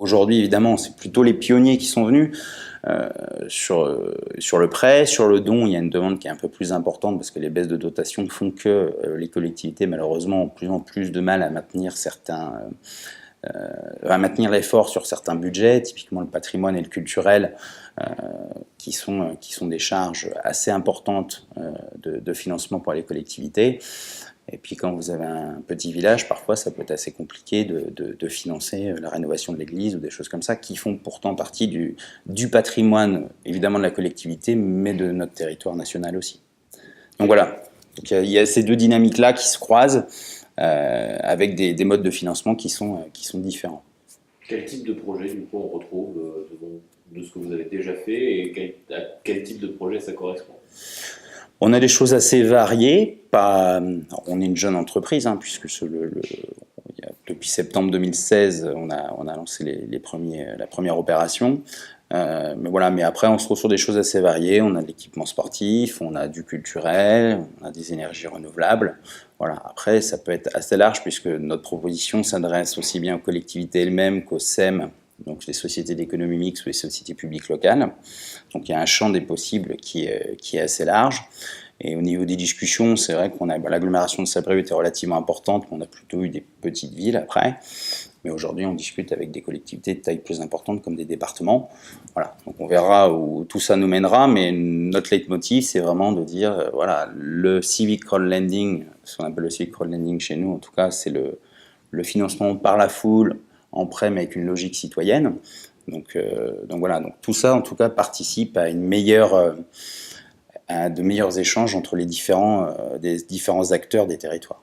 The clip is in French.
Aujourd'hui, évidemment, c'est plutôt les pionniers qui sont venus. Sur le prêt, sur le don, il y a une demande qui est un peu plus importante parce que les baisses de dotation font que les collectivités, malheureusement, ont plus en plus de mal à maintenir à maintenir l'effort sur certains budgets, typiquement le patrimoine et le culturel, qui sont des charges assez importantes de financement pour les collectivités. Et puis quand vous avez un petit village, parfois ça peut être assez compliqué de financer la rénovation de l'église ou des choses comme ça, qui font pourtant partie du patrimoine, évidemment de la collectivité, mais de notre territoire national aussi. Donc voilà, donc, il y a ces deux dynamiques-là qui se croisent, avec des modes de financement qui sont différents. Quel type de projet, du coup, on retrouve de ce que vous avez déjà fait et à quel type de projet ça correspond? On a des choses assez variées. On est une jeune entreprise, hein, puisque depuis septembre 2016, on a lancé la première opération. Mais voilà, mais après, on se retrouve sur des choses assez variées. On a de l'équipement sportif, on a du culturel, on a des énergies renouvelables. Voilà. Après, ça peut être assez large puisque notre proposition s'adresse aussi bien aux collectivités elles-mêmes qu'aux SEM, donc les sociétés d'économie mixte ou les sociétés publiques locales. Donc il y a un champ des possibles qui est assez large. Et au niveau des discussions, c'est vrai qu'on a l'agglomération de Saint-Brieuc était relativement importante, mais on a plutôt eu des petites villes après. Mais aujourd'hui, on discute avec des collectivités de taille plus importante comme des départements. Voilà. Donc on verra où tout ça nous mènera, mais notre leitmotiv, c'est vraiment de dire, voilà, le civic crowdlending, ce qu'on appelle le civic crowdlending chez nous, en tout cas, c'est le financement par la foule, en prêt, mais avec une logique citoyenne. Donc voilà, donc tout ça, en tout cas, participe à de meilleurs échanges entre des différents acteurs des territoires.